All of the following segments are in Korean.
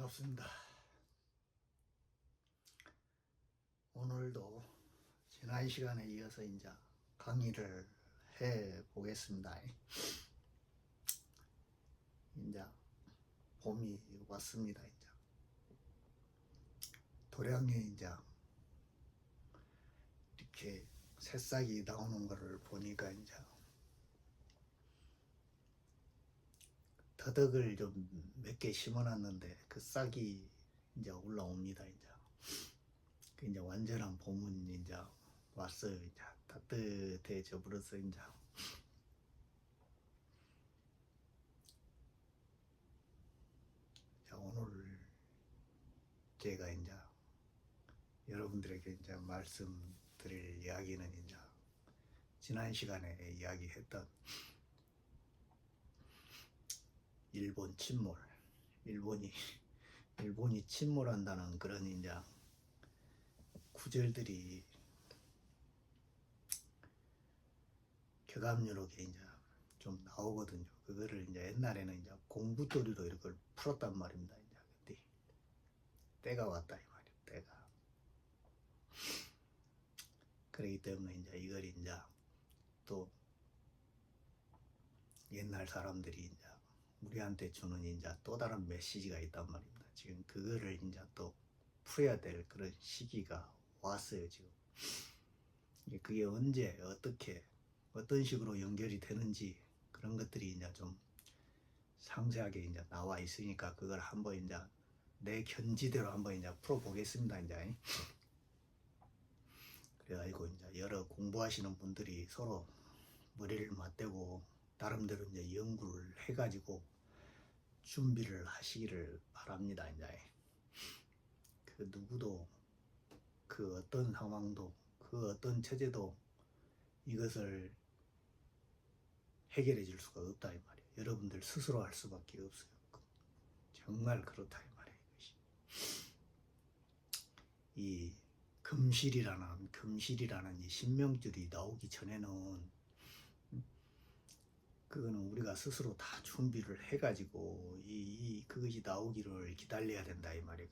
반갑습니다. 오늘도 지난 시간에 이어서 이제 강의를 해 보겠습니다. 이제 봄이 왔습니다. 이제 도량에 이제 이렇게 새싹이 나오는 것을 보니까 이제 더덕을 좀 몇 개 심어놨는데 그 싹이 이제 올라옵니다. 이제 완전한 봄은 이제 왔어요. 이제 따뜻해져 버려서 이제 오늘 제가 이제 여러분들에게 이제 말씀드릴 이야기는 이제 지난 시간에 이야기했던 일본 침몰, 일본이 침몰한다는 그런 이제 구절들이 격압유록에 이제 좀 나오거든요. 그거를 이제 옛날에는 이제 공부도리로 이렇게 풀었단 말입니다. 이제 근데 때가 왔다 이 말이에요. 때가. 그렇기 때문에 이제 이걸 이제 또 옛날 사람들이 이제 우리한테 주는 이제 또 다른 메시지가 있단 말입니다. 지금 그거를 이제 또 풀어야 될 그런 시기가 왔어요. 지금 그게 언제 어떻게 어떤 식으로 연결이 되는지 그런 것들이 이제 좀 상세하게 이제 나와 있으니까 그걸 한번 이제 내 견지대로 한번 이제 풀어보겠습니다. 이제 그래가지고 이제 여러 공부하시는 분들이 서로 머리를 맞대고 나름대로 이제 연구를 해가지고 준비를 하시기를 바랍니다. 이제 그 누구도 그 어떤 상황도 그 어떤 체제도 이것을 해결해 줄 수가 없다 이 말이에요. 여러분들 스스로 할 수밖에 없어요. 정말 그렇다 이 말이에요. 이것이. 이 금실이라는 이 신명줄이 나오기 전에는 그거는 우리가 스스로 다 준비를 해가지고 그것이 나오기를 기다려야 된다 이 말이에요.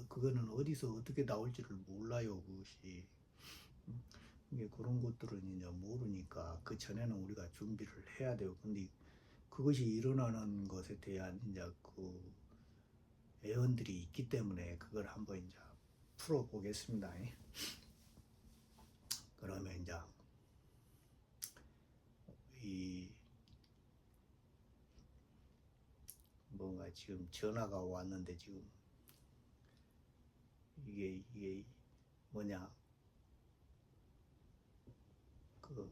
그거는 어디서 어떻게 나올지를 몰라요. 그것이 이게 그런 것들은 이제 모르니까 그 전에는 우리가 준비를 해야 돼요. 근데 그것이 일어나는 것에 대한 이제 그 애언들이 있기 때문에 그걸 한번 이제 풀어 보겠습니다. 그러면 이제 이 뭔가 지금 전화가 왔는데 지금 이게 뭐냐 그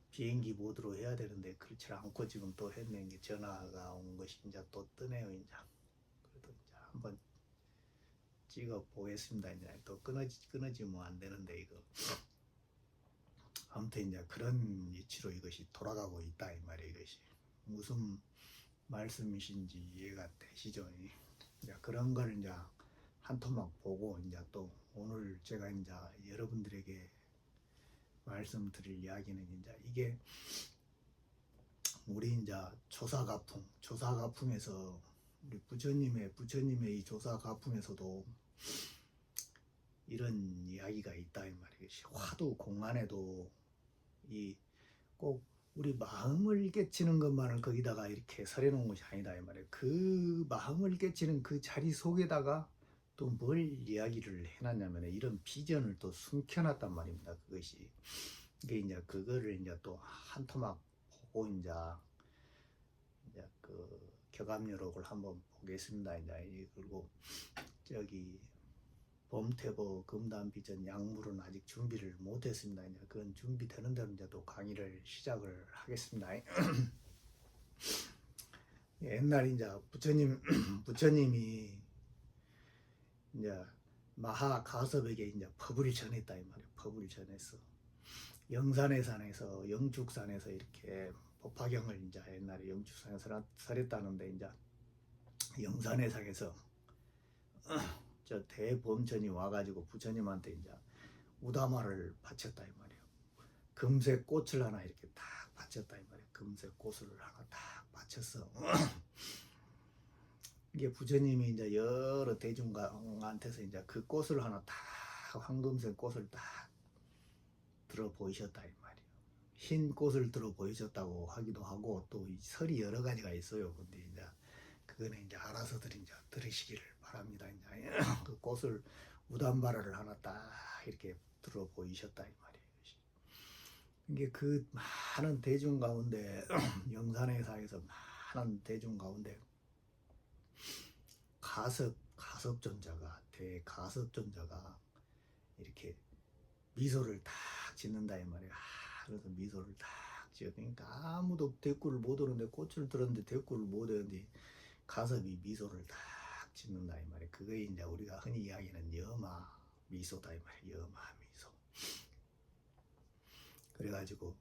비행기 모드로 해야 되는데 그렇지 않고 지금 또 했네. 게 전화가 온 것이 이제 또 뜨네요. 이제 그래도 이제 한번 찍어 보겠습니다. 이제 또 끊어지면 안 되는데 이거 아무튼 이제 그런 위치로 이것이 돌아가고 있다 이 말이에요. 이것이 무슨 말씀이신지 이해가 되시죠? 이제 그런 걸 이제 한 토막 보고 이제 또 오늘 제가 이제 여러분들에게 말씀드릴 이야기는 이제 이게 우리 이제 조사가풍에서 우리 부처님의 이 조사가풍에서도 이런 이야기가 있다 이 말이에요. 화두 공안에도 이 꼭 우리 마음을 깨치는 것만을 거기다가 이렇게 설해놓은 것이 아니다 이 말이에요. 그 마음을 깨치는 그 자리 속에다가 또 뭘 이야기를 해놨냐면 이런 비전을 또 숨겨놨단 말입니다. 그것이 이게 이제 그거를 이제 또 한 토막 보고 이제 그 격압유록을 한번 보겠습니다. 이제 그리고 저기 범태보 금단비전 약물은 아직 준비를 못했습니다. 이제 그건 준비되는 대로 이제 또 강의를 시작을 하겠습니다. 옛날 이제 부처님이 이제 마하가섭에게 이제 법을 전했다 이 말이에요. 법을 전했어. 영산해산에서 영축산에서 이렇게 법화경을 이제 옛날에 영축산에서 설했다는데 이제 영산해상에서 저 대범전이 와가지고 부처님한테 이제 우다마를 바쳤다 이 말이에요. 금색 꽃을 하나 이렇게 딱 바쳤다 이 말이에요. 금색 꽃을 하나 딱 바쳤어. 이게 부처님이 이제 여러 대중한테서 이제 그 꽃을 하나 딱 황금색 꽃을 딱 들어 보이셨다 이 말이에요. 흰 꽃을 들어 보이셨다고 하기도 하고 또 이 설이 여러 가지가 있어요. 근데 이제 그거는 이제 알아서들 이제 들으시기를 바랍니다. 이제 그 꽃을 우담바라를 하나 딱 이렇게 들어 보이셨다 이 말이에요. 이게 그 많은 대중 가운데 영산회사에서 많은 대중 가운데 가섭존자가 대가섭존자가 이렇게 미소를 딱 짓는다 이 말이에요. 그래서 미소를 딱 지으니까 아무도 대꾸를 못 하는데 꽃을 들었는데 대꾸를 못 하는데 가섭이 미소를 딱 짓는다 이 말이에요. 그게 이제 우리가 흔히 이야기하는 여마 미소다 이 말이에요. 여마 미소. 그래가지고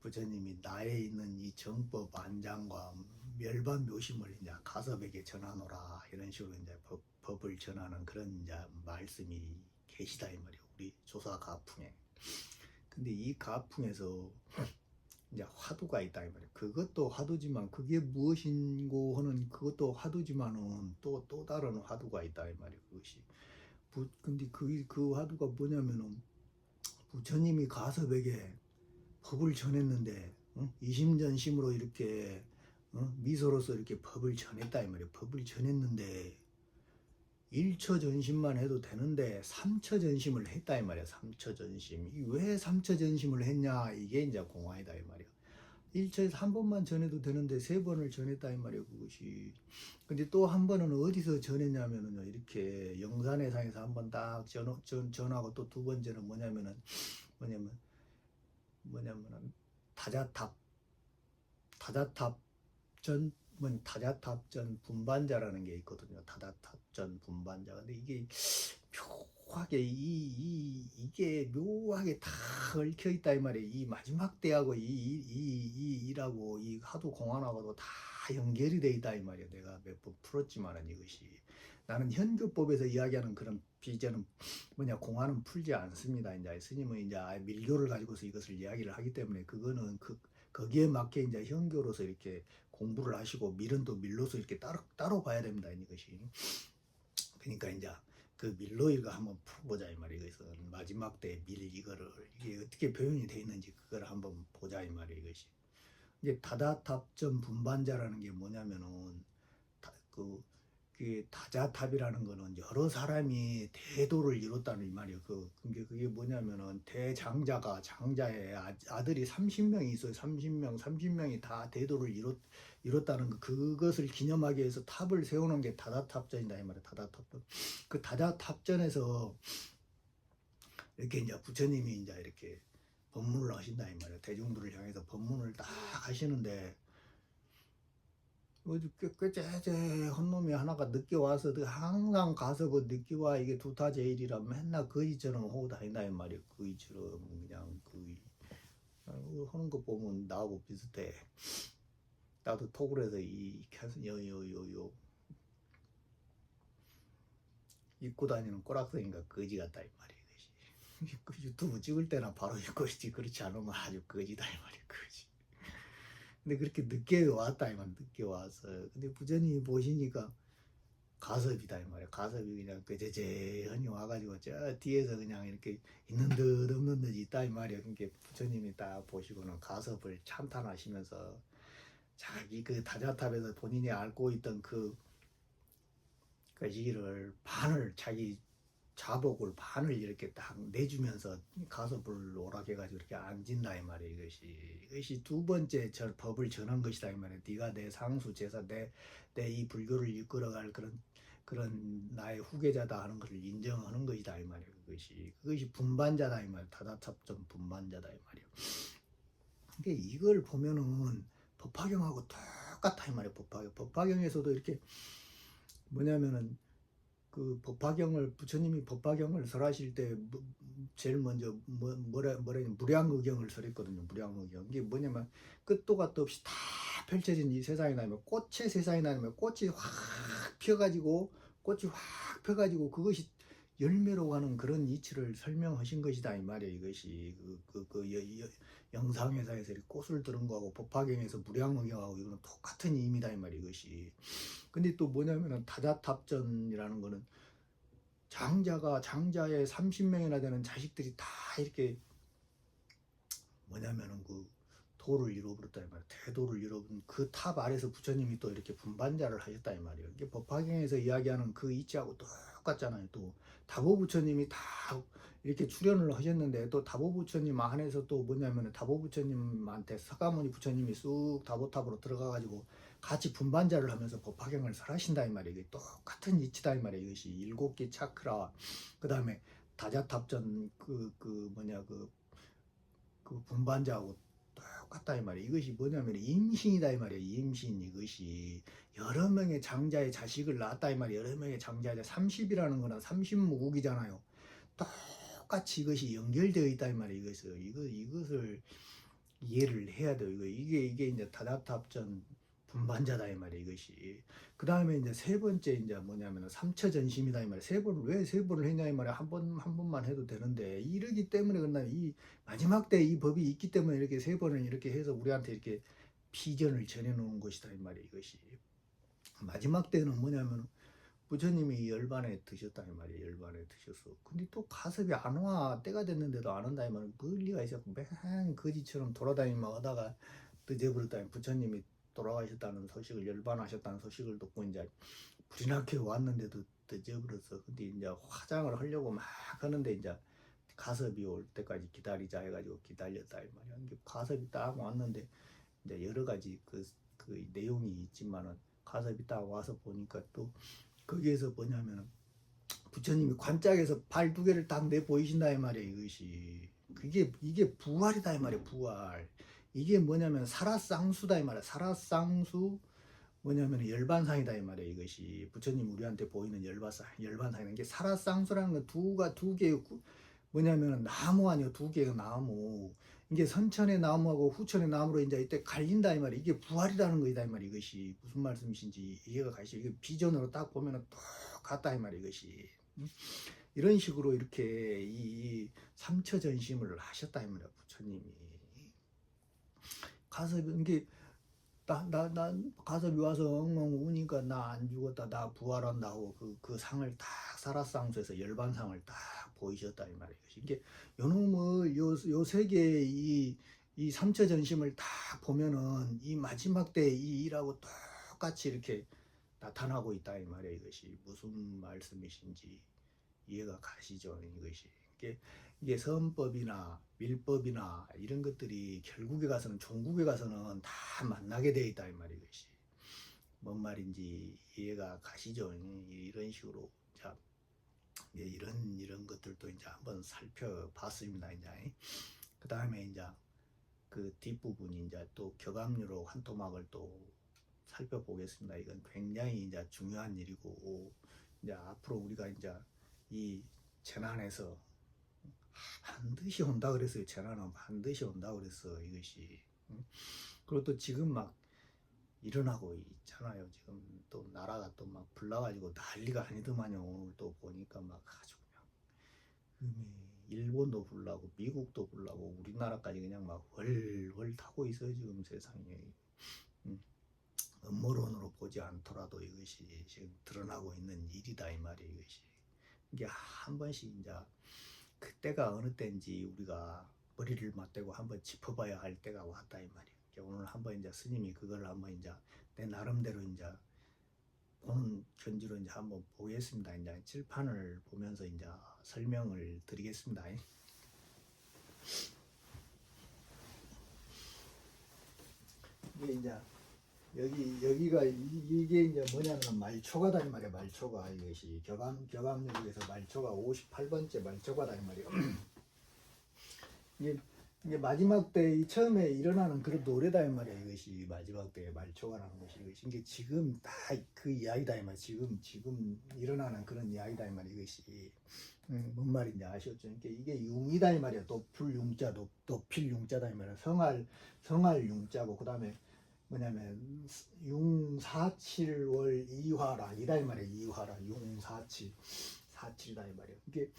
부처님이 나에 있는 이 정법 안장과 멸반 묘심을 이제 가섭에게 전하노라 이런 식으로 이제 법을 전하는 그런 이제 말씀이 계시다 이 말이에요. 우리 조사 가풍에. 근데 이 가풍에서 이제 화두가 있다 이 말이에요. 그것도 화두지만 그게 무엇인고 하는 그것도 화두지만은 또 다른 화두가 있다 이 말이에요. 그것이 근데 그 화두가 뭐냐면은 부처님이 가섭에게 법을 전했는데 이심전심으로 이렇게 미소로서 이렇게 법을 전했다 이 말이에요. 법을 전했는데 1초 전심만 해도 되는데 3초 전심을 했다 이 말이야. 3초 전심. 왜 3초 전심을 했냐? 이게 이제 공화이다 이 말이야. 1초에서 한 번만 전해도 되는데 세 번을 전했다 이 말이에요. 그것이. 근데 또 한 번은 어디서 전했냐면은요. 이렇게 영산회상에서 한 번 딱 전하고 또 두 번째는 뭐냐면 다자탑 다자탑전 다자탑전 분반자라는 게 있거든요. 다자탑전 분반자. 근데 이게 묘하게 이게 묘하게 다 얽혀 있다 이 말이에요. 이 마지막 때하고 이라고 이 하도 공안하고도 다 연결이 돼 있다 이 말이에요. 내가 몇 번 풀었지만은 이것이 나는 현교법에서 이야기하는 그런 비전은 공안은 풀지 않습니다. 이제 스님은 이제 밀교를 가지고서 이것을 이야기를 하기 때문에 그거는 거기에 맞게 이제 현교로서 이렇게 공부를 하시고 밀은 또 밀로서 이렇게 따로 봐야 됩니다. 이것이. 그러니까 이제 그 밀로 이거 한번 풀어보자 이 말이에요. 그래서 마지막 때 밀 이거를 이게 어떻게 표현이 되어 있는지 그걸 한번 보자 이 말이에요. 이것이. 이제 다다탑전 분반자라는 게 뭐냐면은 그 다자탑이라는 거는 여러 사람이 대도를 이뤘다는 이 말이에요. 그게 뭐냐면은 대장자가 장자의 아들이 30명이 있어요. 30명이 다 대도를 이뤘다는 그것을 기념하기 위해서 탑을 세우는 게 다다탑전이다 이 말이에요. 다다탑전. 그 다다탑전에서 이렇게 이제 부처님이 이제 이렇게 법문을 하신다 이 말이에요. 대중들을 향해서 법문을 딱 하시는데 헛놈이 하나가 늦게 와서 항상 가서 그 늦게 와 이게 두타 제일이라 맨날 거지처럼 하고 다닌다 이 말이에요. 거지처럼 그냥 하는 거 보면 나하고 비슷해. 나도 톡을 해서 이 요요요요 입고 다니는 꼬락서니까 거지 같다 이 말이에요. 그 유튜브 찍을 때나 바로 거지 그렇지 않으면 아주 거지다 이 말이에요. 거지. 근데 그렇게 늦게 왔다 이 말 늦게 와서 근데 부처님이 보시니까 가섭이다 이 말이야. 가섭이 그냥 그제제하니 와가지고 저 뒤에서 그냥 이렇게 있는 듯 없는 듯 있다 이 말이야. 그러니까 부처님이 딱 보시고는 가섭을 참탄하시면서 자기 그 다자탑에서 본인이 앓고 있던 그 시기를 반을 자기 자복을 반을 이렇게 딱 내주면서 가섭을 오락해가지고 이렇게 앉은다 이 말이야. 이것이 두 번째 법을 전한 것이다 이 말이야. 네가 내 상수 제사 내 이 불교를 이끌어갈 그런 나의 후계자다 하는 것을 인정하는 것이다 이 말이야. 그것이 분반자다 이 말이야. 다다탑전 분반자다 이 말이야. 그러니까 이걸 보면은 법화경하고 똑같아 이 말이야. 법화경에서도 이렇게 뭐냐면은 그 부처님이 법화경을 설하실 때 제일 먼저 뭐라 무량의경을 설했거든요. 무량의경. 이게 뭐냐면 끝도 갓도 없이 다 펼쳐진 이 세상이 나면 꽃의 세상이 나면 꽃이 확 펴가지고 그것이 열매로 가는 그런 이치를 설명하신 것이다 이 말이에요. 이것이 영상회사에서 꽃을 들은 거하고 법화경에서 무량의경하고 이거는 똑같은 의미다 이 말이에요. 이것이 근데 또 뭐냐면은 다자탑전이라는 거는 장자의 30명이나 되는 자식들이 다 이렇게 뭐냐면은 그 도를 잃어버렸다 이 말이야. 대도를 잃어버린 그 탑 아래서 부처님이 또 이렇게 분반자를 하셨다 이 말이에요. 이게 법화경에서 이야기하는 그 이치하고 똑같잖아요. 또 다보 부처님이 다 이렇게 출연을 하셨는데 또 다보 부처님 안에서 또 뭐냐면은 다보 부처님한테 서가모니 부처님이 쑥 다보탑으로 들어가가지고 같이 분반자를 하면서 법화경을 설하신다 이 말이에요. 이게 똑같은 이치다 이 말이에요. 이것이 일곱 개 차크라 그 다음에 다자탑전 그 분반자하고 똑같다 이 말이에요. 이것이 뭐냐면 임신이다 이 말이에요. 임신 이것이 여러 명의 장자의 자식을 낳았다 이 말이에요. 여러 명의 장자의 30이라는 거는 30무국이잖아요. 똑같이 이것이 연결되어 있다 이 말이에요. 이것을 이해를 해야 돼요. 이게 이제 다다탑전 분반자다 이 말이에요. 이것이 그 다음에 이제 세 번째 이제 뭐냐면 삼처전심이다 이 말이에요. 왜 세 번을 했냐 이 말이에요. 한 번만 해도 되는데 이러기 때문에 그런다. 이 마지막 때 이 법이 있기 때문에 이렇게 세 번을 이렇게 해서 우리한테 이렇게 비전을 전해놓은 것이다 이 말이에요. 이것이 마지막 때는 뭐냐면 부처님이 열반에 드셨다 이 말이에요. 열반에 드셨어. 근데 또 가섭이 안 와. 때가 됐는데도 안 온다 이 말은 뭘 리가 있었고 맨 거지처럼 돌아다니면 하다가 늦어버렸다. 부처님이 돌아가셨다는 소식을 열반하셨다는 소식을 듣고 이제 불이 나게 왔는데도 늦어버렸어. 근데 이제 화장을 하려고 막 하는데 이제 가섭이 올 때까지 기다리자 해가지고 기다렸다 이 말이야. 가섭이 딱 왔는데 이제 여러 가지 그 내용이 있지만은 가섭이 딱 와서 보니까 또 거기에서 뭐냐면은 부처님이 관짝에서 발 두 개를 딱 내 보이신다 이 말이에요. 이것이 이게 부활이다 이 말이에요. 부활. 이게 뭐냐면 살아쌍수다 이 말이에요. 살아쌍수 뭐냐면 열반상이다 이 말이에요. 이것이 부처님 우리한테 보이는 열반상이라는 게 살아쌍수라는 건 두 개의 뭐냐면 나무 아니요. 두 개의 나무. 이게 선천의 나무하고 후천의 나무로 이제 이때 갈린다 이 말이에요. 이게 부활이라는 거이다 이 말이에요. 이것이 무슨 말씀이신지 이해가 가시죠? 이게 비전으로 딱 보면은 똑같다 이 말이에요. 이것이 이런 식으로 이렇게 이 삼처전심을 하셨다 이 말이에요. 부처님이 가서 이게 나 가섭이 와서 엉엉 우니까 나 안 죽었다 나 부활한다고 그 상을 딱 살아상수에서 열반상을 딱 보이셨다 이 말이에요. 이게 요놈을 요 세계의 이 삼처전심을 딱 보면은 이 마지막 때 이 일하고 똑같이 이렇게 나타나고 있다 이 말이에요. 이것이 무슨 말씀이신지 이해가 가시죠? 이게 선법이나 밀법이나 이런 것들이 결국에 가서는 종국에 가서는 다 만나게 돼 있다 이 말이에요. 이것이 뭔 말인지 이해가 가시죠? 이런 식으로 자 이런 것들도 이제 한번 살펴봤습니다. 이제 그 다음에 이제 그 뒷부분이 이제 또 격압류로 환토막을 또 살펴보겠습니다. 이건 굉장히 이제 중요한 일이고 이제 앞으로 우리가 이제 이 재난에서 반드시 온다 그랬어요. 재난은 반드시 온다 그랬어. 이것이 그리고 또 지금 막 일어나고 있잖아요. 지금 또 나라가 또 막 불나가지고 난리가 아니더만요. 오늘 또 보니까 막 아주 그냥 일본도 불나고 미국도 불나고 우리나라까지 그냥 막 월월 타고 있어요. 지금 세상에 음모론으로 보지 않더라도 이것이 지금 드러나고 있는 일이다 이 말이에요. 이게 한 번씩 이제 그때가 어느 때인지 우리가 머리를 맞대고 한번 짚어봐야 할 때가 왔다 이 말이에요. 오늘 한번 이제 스님이 그걸 한번 이제 내 나름대로 이제 보는 견지로 이제 한번 보겠습니다. 이제 칠판을 보면서 이제 설명을 드리겠습니다. 이게 이제 여기가 이게 이제 뭐냐면 말초가다 이 말이야. 말초가 이것이 격암역에서 말초가 58번째 말초가다 이 말이야. 이게 마지막 때 처음에 일어나는 그런 노래다 이 말이야. 이것이 마지막 때 말초가라는 것이 이게 지금 다 그 이야기다 이 말이야. 지금 일어나는 그런 이야기다 이 말이야. 이것이 뭔 말인지 아셨죠? 이게 융이다 이 말이야. 도풀 융자, 도필 융자다 이 말이야. 성할 융자고 그 다음에 뭐냐면 융사칠월 이화라 이다 이 말이야. 이화라 융사칠이다 이 말이야. 이게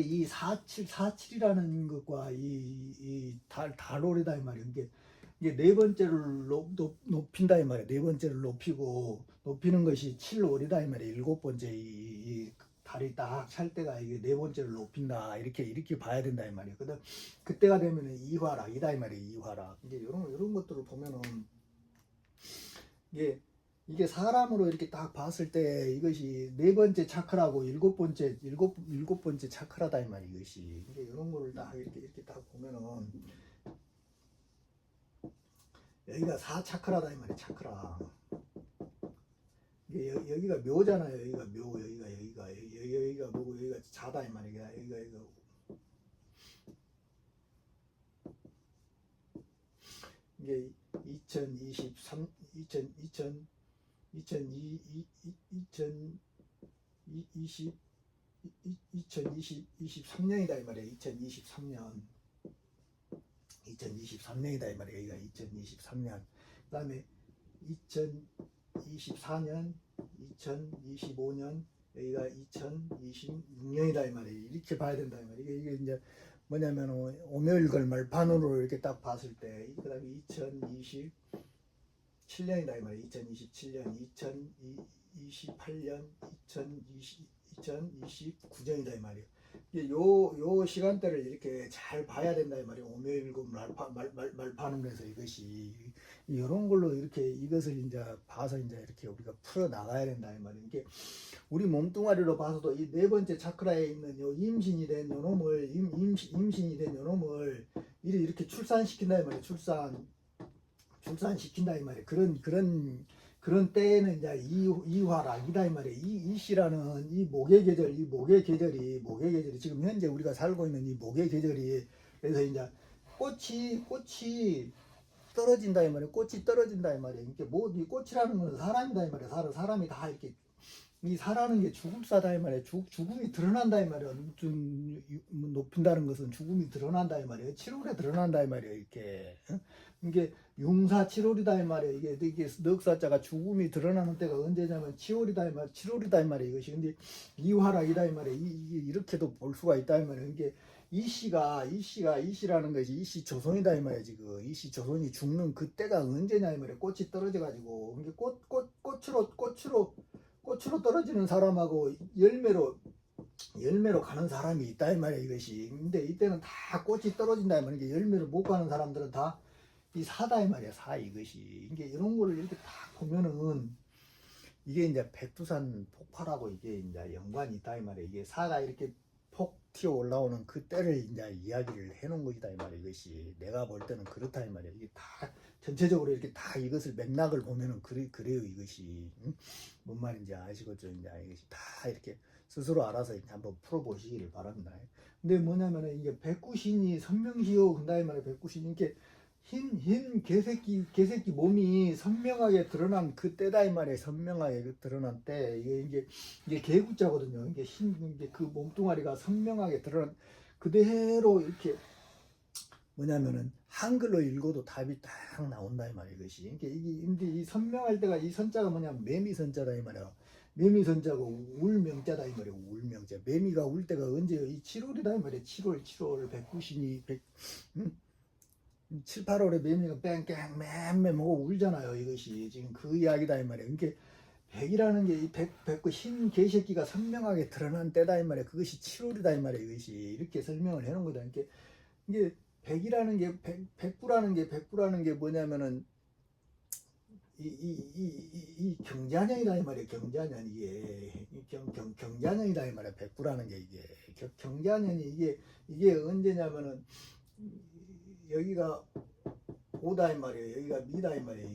이 사칠이라는 것과 이 달오래다 이 말이야. 이게 이게 네 번째를 높인다 이 말이야. 네 번째를 높이는 것이 7월이다 이 말이야. 일곱 번째 이 달이 딱 찰 때가 이게 네 번째를 높인다 이렇게 봐야 된다 이 말이야. 그때가 되면은 이화락이다 이 말이야. 이화락. 이제 이런 것들을 보면은 이게 이게 사람으로 이렇게 딱 봤을 때 이것이 네 번째 차크라고 일곱 번째 차크라다 이 말이야. 이것이 이게 이런 거를 딱 이렇게 딱 보면은 여기가 4차크라다 이 말이야. 차크라. 이게 여기가 묘잖아요. 여기가 묘, 여기가 뭐고 여기가 자다 이 말이야. 여기가 이게 2023 2000 2000 2002 2020 2023년이다 이 말이야. 2023년이다 이 말이야. 여기가 2023년. 그다음에 2024년, 2025년, 여기가 2026년이다 이 말이야. 이렇게 봐야 된다 이 말이야. 이게 이제 뭐냐면 오묘일걸 말판으로 이렇게 딱 봤을 때, 그다음에 2027년이다 이 말이야. 2027년, 2028년, 2029년이다 이 말이야. 요 시간대를 이렇게 잘 봐야 된다 이 말이에요. 오묘일곱 말판을 해서 이것이 이런 걸로 이렇게 이것을 이제 봐서 이제 이렇게 우리가 풀어 나가야 된다 이 말이에요. 이게 우리 몸뚱아리로 봐서도 이 네 번째 차크라에 있는 요 임신이 된 요놈을 임신이 된 요놈을 이렇게 출산시킨다 이 말이에요. 출산시킨다 이 말이에요. 그런 때에는 이제 이화락이다 이 말이에요. 이 시라는 이 목의 계절이 지금 현재 우리가 살고 있는 이 목의 계절이 그래서 이제 꽃이 떨어진다 이 말이에요. 꽃이 떨어진다 이 말이에요. 이게 뭐 이 꽃이라는 건 사람이다 이 말이에요. 사람이 다 이렇게 이 사라는 게 죽음사다 이 말이에요. 죽음이 드러난다 이 말이에요. 좀 높인다는 것은 죽음이 드러난다 이 말이에요. 7월에 드러난다 이 말이에요. 이렇게 이게 융사 7월이다 이 말이에요. 이게 넉사자가 죽음이 드러나는 때가 언제냐면 7월이다 이 말, 7월이다 이 말이에요. 이것이 근데 이화락이다 이 말이에요. 이렇게도 볼 수가 있다 이 말이에요. 이게 이시라는 것이 이시 조선이다 이 말이에요. 지금 이시 조선이 죽는 그때가 언제냐 이 말이에요. 꽃이 떨어져 가지고 이게 꽃으로 떨어지는 사람하고 열매로 가는 사람이 있다 이 말이야 이것이. 근데 이때는 다 꽃이 떨어진다 이 말이야. 열매를 못 가는 사람들은 다 이 사다 이 말이야. 사 이것이. 이게 이런 거를 이렇게 딱 보면은 이게 이제 백두산 폭발하고 이게 이제 연관이 있다 이 말이야. 이게 사가 이렇게 폭 튀어 올라오는 그 때를 이제 이야기를 해놓은 것이다 이 말이야. 이것이 내가 볼 때는 그렇다 이 말이야. 이게 다 전체적으로 이렇게 다 이것을 맥락을 보면은 그래요 이것이. 응? 뭔 말인지 아시겠죠? 이제 이것이 다 이렇게 스스로 알아서 이렇게 한번 풀어보시기를 바랍니다. 근데 뭐냐면은 이게 백구신이 선명시요 근다 이 말이야. 백구신이 이렇게 흰 개새끼 몸이 선명하게 드러난 그 때다 이 말이에요. 선명하게 드러난 때 이게 개구자거든요. 이게 그 몸뚱아리가 선명하게 드러난 그대로 이렇게 뭐냐면은 한글로 읽어도 답이 딱 나온다 이 말이에요. 이것이 근데 이 선명할 때가 이 선자가 뭐냐면 매미선자다 이 말이에요. 매미선자고 울명자다 이 말이에요. 울명자. 매미가 울 때가 언제요? 이 7월이다 이 말이에요. 7월 백구신이 7, 8월에 매미가 뺑뺑 맴맴 하고 울잖아요. 이것이 지금 그 이야기다 이 말이에요. 이게 백이라는 게 이 백구 흰 개새끼가 선명하게 드러난 때다 이 말이에요. 그것이 7월이다 이 말이에요. 이것이 이렇게 설명을 해놓은 거다. 이게 백이라는 게 백구라는 게 뭐냐면은 이 경자년이다 이 말이에요. 경자년 이게 경자년이다 이 말이에요. 백구라는 게 이게 경자년이 이게 언제냐면은 여기가 오다 이 말이에요. 여기가 미다 이 말이에요.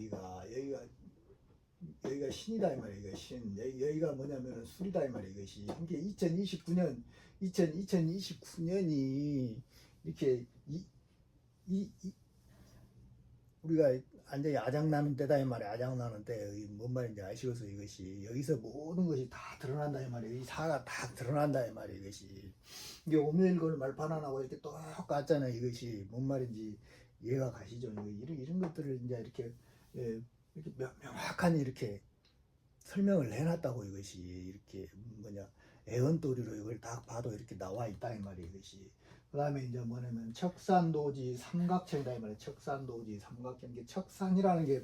여기가 신이다 이 말이에요. 여기가 신. 여기가 뭐냐면은 술이다 이 말이에요. 이것이. 이게 2029년이 이렇게 우리가 완전히 아장나는 때다 이 말이에요. 아장나는 때. 뭔 말인지 아시겠어요? 이것이. 여기서 모든 것이 다 드러난다 이 말이에요. 이 사가 다 드러난다 이 말이에요. 이것이. 이게 오묘일걸 말판하고 이렇게 똑같잖아요. 이것이 뭔 말인지 이해가 가시죠? 이런 것들을 이제 이렇게 이렇게 명확한 이렇게 설명을 해놨다고 이것이 이렇게 뭐냐 애언도리로 이걸 딱 봐도 이렇게 나와 있다 이 말이에요. 이것이. 그 다음에 이제 뭐냐면 척산도지 삼각천이다 이 말이에요. 척산도지 삼각천. 이게 척산이라는 게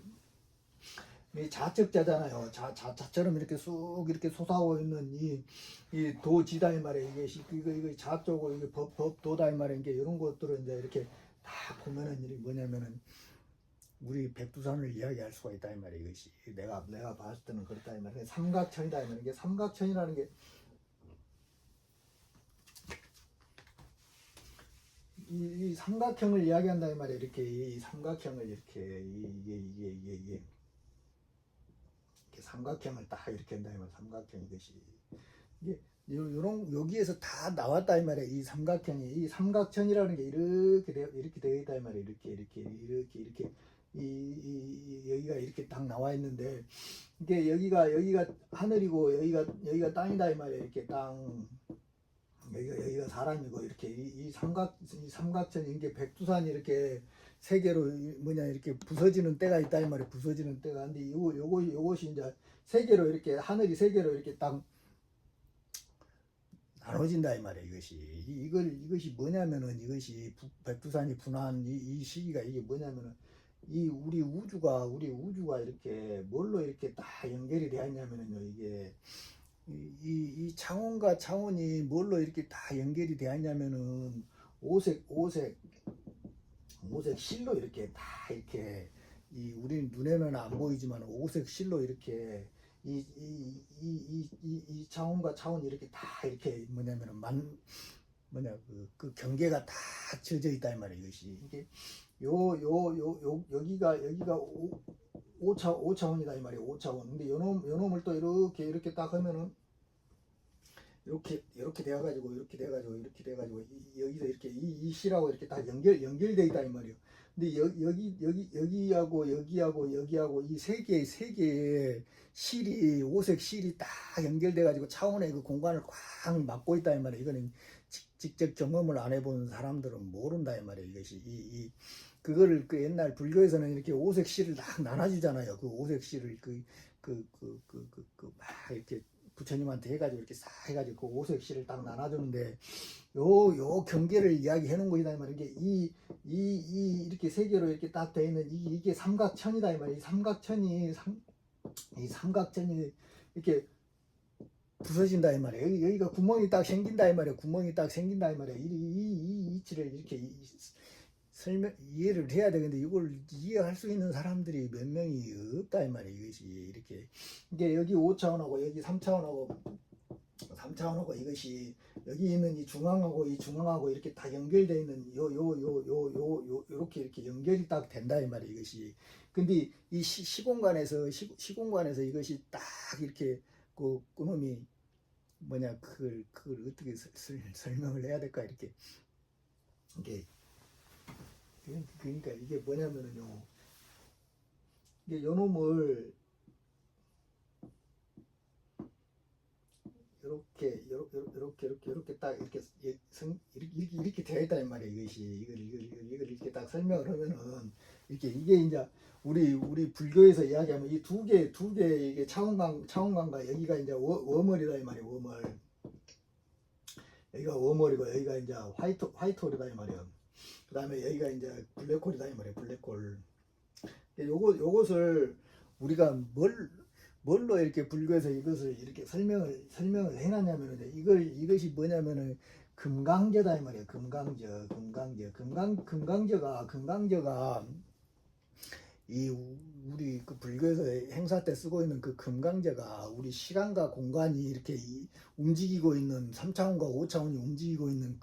이 자척자잖아요. 자처럼 이렇게 쑥 이렇게 솟아오고 있는 이 도지다 이 말이에요. 이거 자쪽고 이게 법도다 이 말이에요. 이게 이런 것들을 이제 이렇게 다 보면은 이 뭐냐면은 우리 백두산을 이야기할 수가 있다 이 말이에요. 이것이 내가 봤을 때는 그렇다 이 말이에요. 삼각천이다 이 말이에요. 이게 삼각천이라는 게 이 삼각형을 이야기한다 이 말이에요. 이렇게 이 삼각형을 이렇게 이게 삼각형을 딱 이렇게 한다 이 말이에요. 삼각형 이것이 이게 요런 여기에서 다 나왔다 이 말이에요. 이 삼각형이 이 삼각천이라는 게 이렇게 되어 있다 이 말이에요. 이렇게 여기가 이렇게 딱 나와 있는데 이게 여기가 하늘이고 여기가 땅이다 이 말이에요. 이렇게 땅 여기가 사람이고 이렇게 이 삼각천이 이게 백두산이 이렇게 세 개로 뭐냐 이렇게 부서지는 때가 있다 이 말이에요. 부서지는 때가. 근데 요것이 이제 세 개로 이렇게 하늘이 세 개로 이렇게 딱 나눠진다 이 말이에요. 이것이 뭐냐면은 이것이 백두산이 분한 이 시기가 이게 뭐냐면은 우리 우주가 이렇게 뭘로 이렇게 다 연결이 되어 있냐면은요. 이게 이 차원과 차원이 뭘로 이렇게 다 연결이 되어 있냐면은 오색 실로 이렇게 다 이렇게 우리 눈에는 안 보이지만 오색 실로 이렇게 이 차원과 차원이 이렇게 다 이렇게 뭐냐면은 그 경계가 다 쳐져 있다 이 말이에요. 이것이 이게 여기가 5차원이다 이 말이에요. 5차원. 근데 요놈을 또 이렇게 딱 하면은 이렇게 돼가지고 여기서 이렇게 이 실하고 이렇게 다 연결돼 있다 이 말이에요. 근데 여기하고 이 세 개의 실이 오색 실이 딱 연결돼 가지고 차원의 그 공간을 꽉 막고 있다 이 말이에요. 이거는 직접 경험을 안 해본 사람들은 모른다 이 말이에요. 이것이 그거를 그 옛날 불교에서는 이렇게 오색 실을 딱 나눠주잖아요. 그 오색 실을 막 이렇게 부처님한테 해가지고 이렇게 싹 해가지고 그 오색 실을 딱 나눠주는데 요 경계를 이야기해 놓은 거이다 이 말이에요. 이게 이렇게 세 개로 이렇게 딱 돼 있는 이게 삼각천이다 이 말이에요. 이 삼각천이 이렇게 부서진다 이 말이에요. 여기가 구멍이 딱 생긴다 이 말이에요. 구멍이 딱 생긴다 이 말이에요. 이 이치를 이렇게 이해를 해야 되는데 이걸 이해할 수 있는 사람들이 몇 명이 없다 이 말이에요. 이것이 이렇게 이게 여기 5차원하고 여기 3차원하고 이것이 여기 있는 이 중앙하고 이렇게 다 연결되어 있는 이렇게 연결이 딱 된다 이 말이에요. 이것이 근데 이 시공간에서 이것이 딱 이렇게 그놈이 뭐냐 그걸 어떻게 설명을 해야 될까 이렇게 이게 그러니까 이게 뭐냐면은요. 이게 요놈을 이렇게 딱 이렇게 되어 있다 이 말이에요. 이걸 이렇게 딱 설명을 하면은 이게 이제 우리 불교에서 이야기하면 이 두 개 이게 차원관과 여기가 이제 워멀이다 이 말이에요. 워멀. 여기가 워멀이고 여기가 이제 화이트홀이다 이 말이에요. 그 다음에 여기가 이제 블랙홀이다 이 말이에요. 블랙홀. 요것을 우리가 뭘로 이렇게 불교에서 이것을 이렇게 설명을 해놨냐면은 이것이 뭐냐면은 금강제다 이 말이에요. 금강제가 우리 그 불교에서 행사 때 쓰고 있는 그 금강제가 우리 시간과 공간이 이렇게 움직이고 있는 3차원과 5차원이 움직이고 있는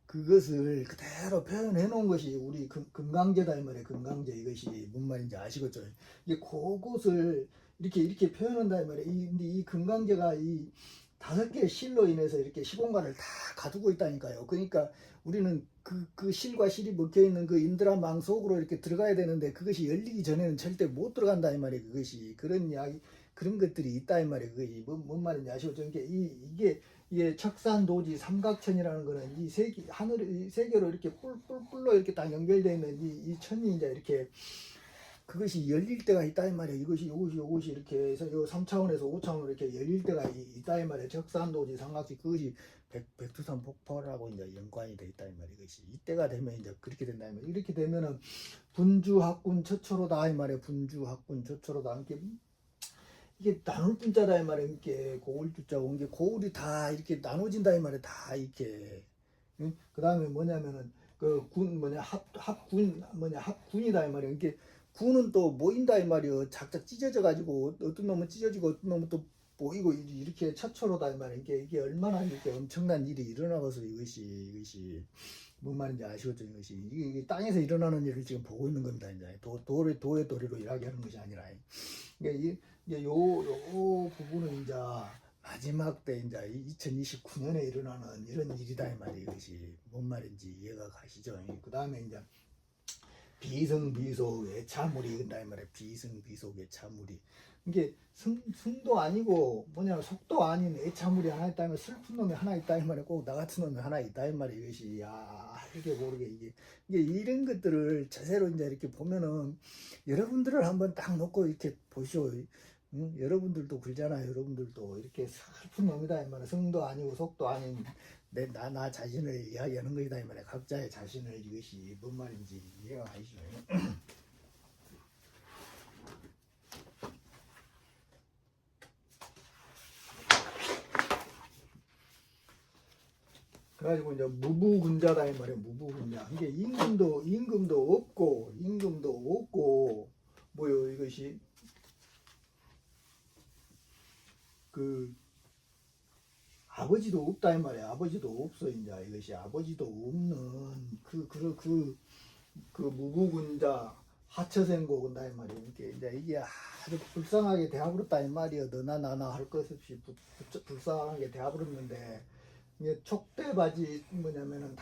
그것을 그대로 표현해 놓은 것이 우리 금강제다 이 말이에요. 금강제 이것이 뭔 말인지 아시겠죠? 이게 그것을 이렇게 표현한다 이 말이에요. 근데 이 금강제가 이 5개의 실로 인해서 이렇게 시공간을 다 가두고 있다니까요. 그러니까 우리는 그 실과 실이 먹혀 있는 그 인드라망 속으로 이렇게 들어가야 되는데 그것이 열리기 전에는 절대 못 들어간다 이 말이에요. 그것이 그런 이야기 그런 것들이 있다 이 말이에요. 그것이 뭔 말인지 아시겠죠? 이게 척산도지 삼각천이라는 거는 이 하늘 세 개로 이렇게 뿔로 이렇게 딱 연결되어 있는 이 천이 이제 이렇게 그것이 열릴 때가 있다 이 말이야. 이것이 이렇게 해서 요 3차원에서 5차원으로 이렇게 열릴 때가 있다 이 말이야. 적산도지 삼각지 그것이 백두산 폭발하고 이제 연관이 돼 있다 이 말이야. 이것이 이때가 되면 이제 그렇게 된다 이 말이야. 이렇게 되면은 분주학군 처초로다 이 말이야. 분주학군 처초로다. 이게 나눌 분자다 이 말이야. 이렇게 고울 주자고 이게 고울이 다 이렇게 나눠진다 이 말이야. 다 이렇게. 응? 그 다음에 뭐냐면은 그 군 뭐냐 합군 뭐냐 합군이다 이 말이야. 이게 군은 또 모인다 이 말이야. 작작 찢어져 가지고 어떤 놈은 찢어지고 어떤 놈은 또 모이고 이렇게 처초로다 이 말이야. 이게 얼마나 이렇게 엄청난 일이 일어나고서 이것이 뭔 말인지 아시겠죠? 이게 땅에서 일어나는 일을 지금 보고 있는 겁니다. 이제 도의 도리로 일하게 하는 것이 아니라 이게 요 부분은 이제 마지막 때 이제 2029년에 일어나는 이런 일이다 이 말이 이것이 뭔 말인지 이해가 가시죠? 그 다음에 이제 비승비속 외차물이 된다 이 말이야. 비승비속 외차물이 이게 승도 아니고 뭐냐 속도 아닌 외차물이 하나 있다 면 슬픈 놈이 하나 있다 이 말이야. 꼭 나 같은 놈이 하나 있다 이 말이야. 이것이 이게 모르게 이게 이런 것들을 자세로 이제 이렇게 보면은 여러분들을 한번 딱 놓고 이렇게 보시오. 응? 여러분들도 그러잖아요. 여러분들도 이렇게 슬픈 놈이다 이 말이야. 승도 아니고 속도 아닌 나 자신을 이야기하는 것이다 이 말이야. 각자의 자신을 이것이 뭔 말인지 이해가 가시죠. 그래가지고 이제 무부군자다 이 말이야. 무부군자. 이게 임금도 없고 뭐요 이것이 그 아버지도 없다 이 말이야. 아버지도 없어 이제 이것이 아버지도 없는 그 무부군자 하처생고 군다 이 말이야. 이게 아주 불쌍하게 대하버렸다 이 말이야. 너나 나나 할 것 없이 불쌍하게 대하버렸는데 이게 촉대바지 뭐냐면은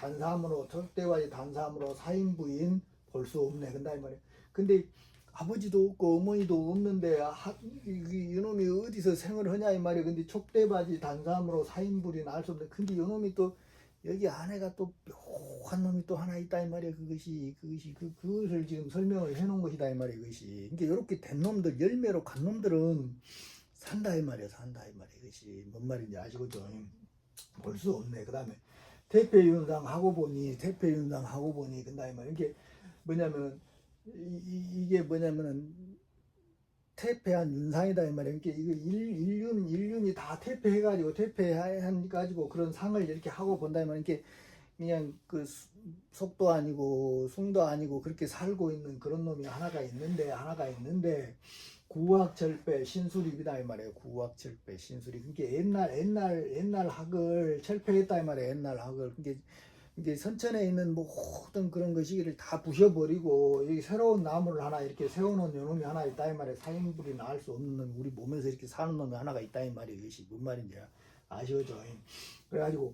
촉대바지 단삼으로 사인부인 볼 수 없네 근다 이 말이야. 근데 아버지도 없고 어머니도 없는데 이놈이 어디서 생을 하냐 이 말이야. 근데 촉대바지 단삼으로 사인부인 알 수 없는데 근데 이놈이 또 여기 아내가 또 묘한 놈이 또 하나 있다 이 말이야. 그것을 지금 설명을 해놓은 것이다 이 말이야. 이것이 이게 이렇게 된 놈들 열매로 간 놈들은 산다 이 말이야. 이것이 뭔 말인지 아시겠죠? 볼 수 없네. 그 다음에 태폐윤상 하고 보니 근다 이 말이야. 이게 뭐냐면 이게 뭐냐면은 퇴폐한 윤상이다 이 말이야. 이게 인륜이 다 퇴폐해가지고 그런 상을 이렇게 하고 본다 이 말이야. 이게 그냥 그 속도 아니고 숭도 아니고 그렇게 살고 있는 그런 놈이 하나가 있는데 구학철배 신수립이다 이 말이에요. 구학철배 신수립. 그게 옛날 학을 철폐했다 이 말이에요. 옛날 학을. 이게 선천에 있는 모든 그런 것이를 다 부셔버리고 여기 새로운 나무를 하나 이렇게 세워놓은 요놈이 하나 있다 이 말이에요. 사인불이 나을 수 없는 놈이 우리 몸에서 이렇게 사는 놈이 하나가 있다 이 말이에요. 이것이 뭔 말인지 아시겠죠? 그래가지고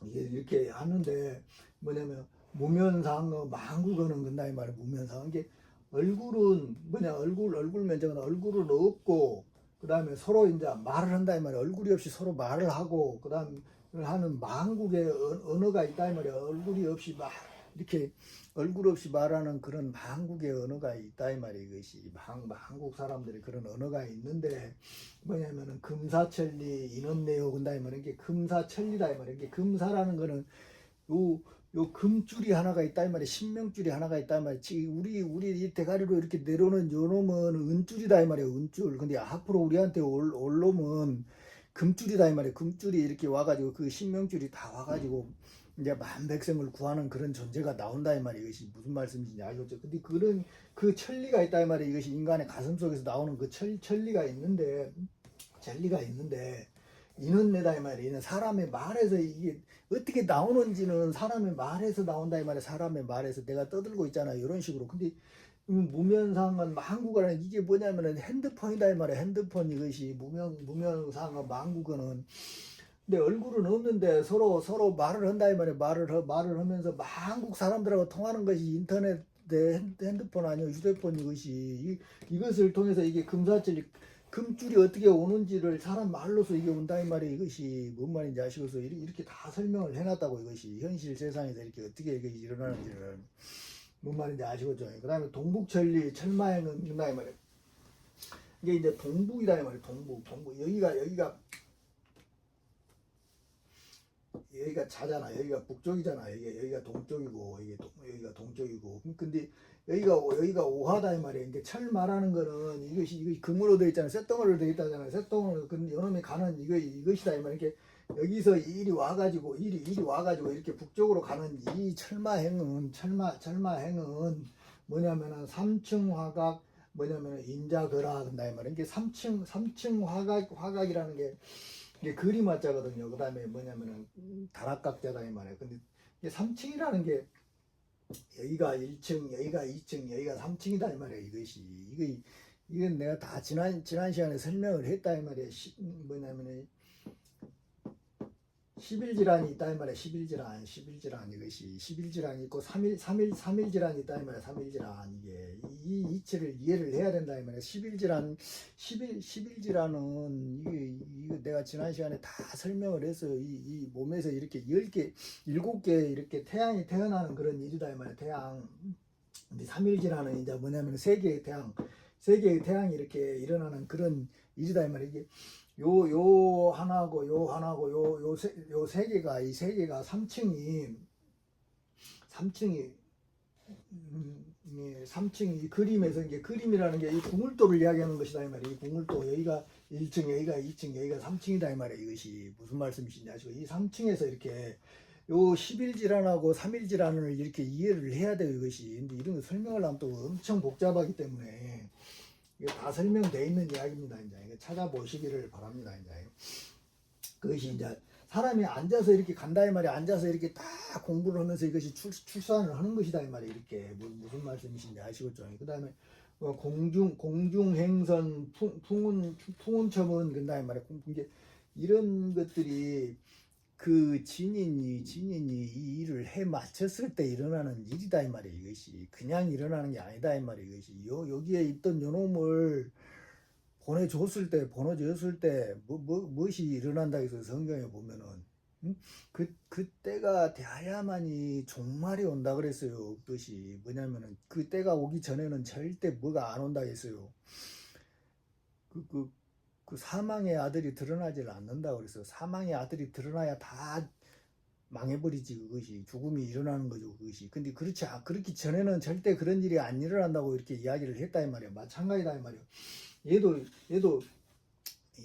이게 이렇게 하는데 뭐냐면 무면상 망국어는 건다 이 말이에요. 무면상 이게 얼굴은 뭐냐 얼굴 면적은 얼굴은 없고 그 다음에 서로 이제 말을 한다 이 말이에요. 얼굴이 없이 서로 말을 하고 그 다음 하는 망국의 언어가 있다 이 말이야. 얼굴이 없이 막 이렇게 얼굴 없이 말하는 그런 망국의 언어가 있다 이 말이야. 이것이 망국 사람들이 그런 언어가 있는데 뭐냐면은 금사천리 인원내요 근다 이 말이야. 이게 금사천리다 이 말이야. 이게 금사라는 거는 요 금줄이 하나가 있다 이 말이야. 신명줄이 하나가 있다 이 말이야. 우리 이 대가리로 이렇게 내려오는 요 놈은 은줄이다 이 말이야. 은줄. 근데 앞으로 우리한테 올 놈은 금줄이다 이 말이에요. 금줄이 이렇게 와가지고 그 신명줄이 다 와가지고 이제 만백성을 구하는 그런 존재가 나온다 이 말이에요. 이것이 무슨 말씀인지 알겠죠? 근데 그런 그 천리가 있다 이 말이에요. 이것이 인간의 가슴 속에서 나오는 그 천리가 있는데 이는내다 이 말이에요. 사람의 말에서 이게 어떻게 나오는지는 사람의 말에서 나온다 이 말이에요. 사람의 말에서 내가 떠들고 있잖아 이런 식으로. 근데 무면상은 한국어는 이게 뭐냐면은 핸드폰이다 이 말이야. 핸드폰 이것이 무면상은 한국어는 근데 얼굴은 없는데 서로 말을 한다 이 말이야. 말을 하면서 한국 사람들하고 통하는 것이 인터넷 핸드폰 아니요 휴대폰 이것을 통해서 이게 금줄이 어떻게 오는지를 사람 말로서 이게 온다 이 말이야. 이것이 뭔 말인지 아시고서 이렇게 다 설명을 해놨다고. 이것이 현실 세상에서 이렇게 어떻게 이게 일어나는지를 뭔 말인지 아시겠죠? 그 다음에 동북천리 철마행은 된다 이 말이에요. 이게 이제 동북이다 이 말이에요. 동북. 여기가 자잖아. 여기가 북쪽이잖아. 여기가 동쪽이고 여기가 동쪽이고. 근데 여기가 오하다 이 말이에요. 이게 철 말하는 거는 이것이 금으로 되어 있잖아요. 쇳덩어리로 되어 있다잖아요. 쇳덩어리로 근데 요놈이 가는 이것이다 이 말이에요. 여기서 이리 와가지고 이렇게 북쪽으로 가는 이 철마행은 뭐냐면은 삼층 화각 뭐냐면은 인자거라 한다 이 말이에요. 이게 삼층 화각이라는 게 이게 그림 화자거든요. 그 다음에 뭐냐면은 다락각자다 이 말이에요. 근데 이게 3층이라는 게 여기가 1층, 여기가 2층, 여기가 3층이다 이 말이에요. 이건 내가 다 지난 시간에 설명을 했다 이 말이에요. 뭐냐면은 11질환이 있다 이 말이에요. 11질환 이것이 11질환이 있고 3일 질환이 있다 이 말이에요. 3일질환 이게 이 이치를 이해를 해야 된다 이 말이에요. 11질환은 이거 내가 지난 시간에 다 설명을 해서 이 몸에서 이렇게 10개, 7개 이렇게 태양이 태어나는 그런 일이다 이 말이에요. 태양. 근데 3일질환은 이제 뭐냐면 3개의 태양이 이렇게 일어나는 그런 일이다 이 말이에요. 이게 요 하나고 요 세 개가 이 세 개가 3층이 그림에서 이게 그림이라는 게 이 궁울도를 이야기하는 것이다 이 말이에요. 이 궁울도 여기가 1층 여기가 2층 여기가 3층이다 이 말이에요. 이것이 무슨 말씀이신지 아시고 이 3층에서 이렇게 요 10일질환하고 3일질환을 이렇게 이해를 해야 돼요. 이것이 근데 이런 거 설명을 하면 또 엄청 복잡하기 때문에 이게 다 설명되어 있는 이야기입니다. 이제 이거 찾아보시기를 바랍니다. 이제 그것이 이제 사람이 앉아서 이렇게 간다 이 말이야. 앉아서 이렇게 다 공부를 하면서 이것이 출산을 하는 것이다 이 말이야. 이렇게 무슨 말씀이신지 아시겠죠? 그 다음에 공중행선 풍운첨은 근다 이 말이야. 이게 이런 것들이 그 진인이 이 일을 해 마쳤을 때 일어나는 일이다 이 말이에요. 이것이 그냥 일어나는 게 아니다 이 말이에요. 이것이 여기에 있던 요놈을 보내줬을 때 무엇이 일어난다 해서 성경에 보면은 그때가 돼야만이 종말이 온다 그랬어요. 그것이 뭐냐면은 그때가 오기 전에는 절대 뭐가 안 온다 했어요. 그 사망의 아들이 드러나질 않는다 그랬어요. 사망의 아들이 드러나야 다 망해버리지. 그것이 죽음이 일어나는 거죠. 그것이 근데 그렇기 전에는 절대 그런 일이 안 일어난다고 이렇게 이야기를 했다 이 말이에요. 마찬가지다 이 말이에요.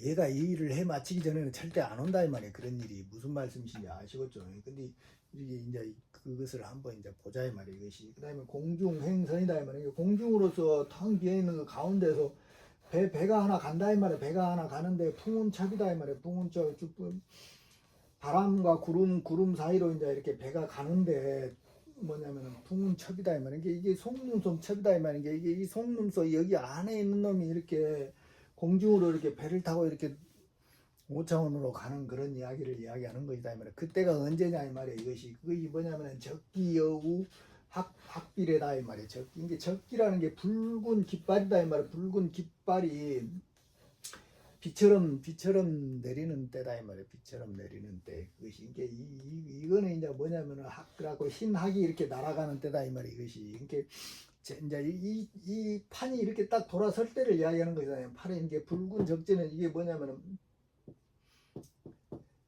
얘가 이 일을 해 마치기 전에는 절대 안 온다 이 말이에요. 그런 일이 무슨 말씀이신지 아시겠죠? 근데 이게 이제 그것을 한번 이제 보자 이 말이에요. 이것이 그다음에 공중행선이다 이 말이에요. 공중으로서 텅 비어 있는 그 가운데서 배가 하나 간다 이 말이에요. 배가 하나 가는데 풍운첩이다 이 말이에요. 풍운첩 바람과 구름 사이로 이제 이렇게 배가 가는데 뭐냐면은 풍운첩이다 이 말이에요. 이게 속눈썹첩이다 이 말이에요. 이게 이 속눈썹 여기 안에 있는 놈이 이렇게 공중으로 이렇게 배를 타고 이렇게 5차원으로 가는 그런 이야기를 이야기하는 것이다 이 말이에요. 그때가 언제냐 이 말이에요. 그것이 뭐냐면은 적기여우 학비례다 이 말이에요. 이게 적기라는 게 붉은 깃발이다 이 말이에요. 붉은 깃발이 비처럼 내리는 때다 이 말이에요. 비처럼 내리는 때. 그것이 이거는 이제 뭐냐면은 학그라고 흰 학이 이렇게 날아가는 때다 이 말이에요. 이것이 이렇게 이제 이 판이 이렇게 딱 돌아설 때를 이야기하는 거잖아요. 판에 이게 붉은 적재는 이게 뭐냐면은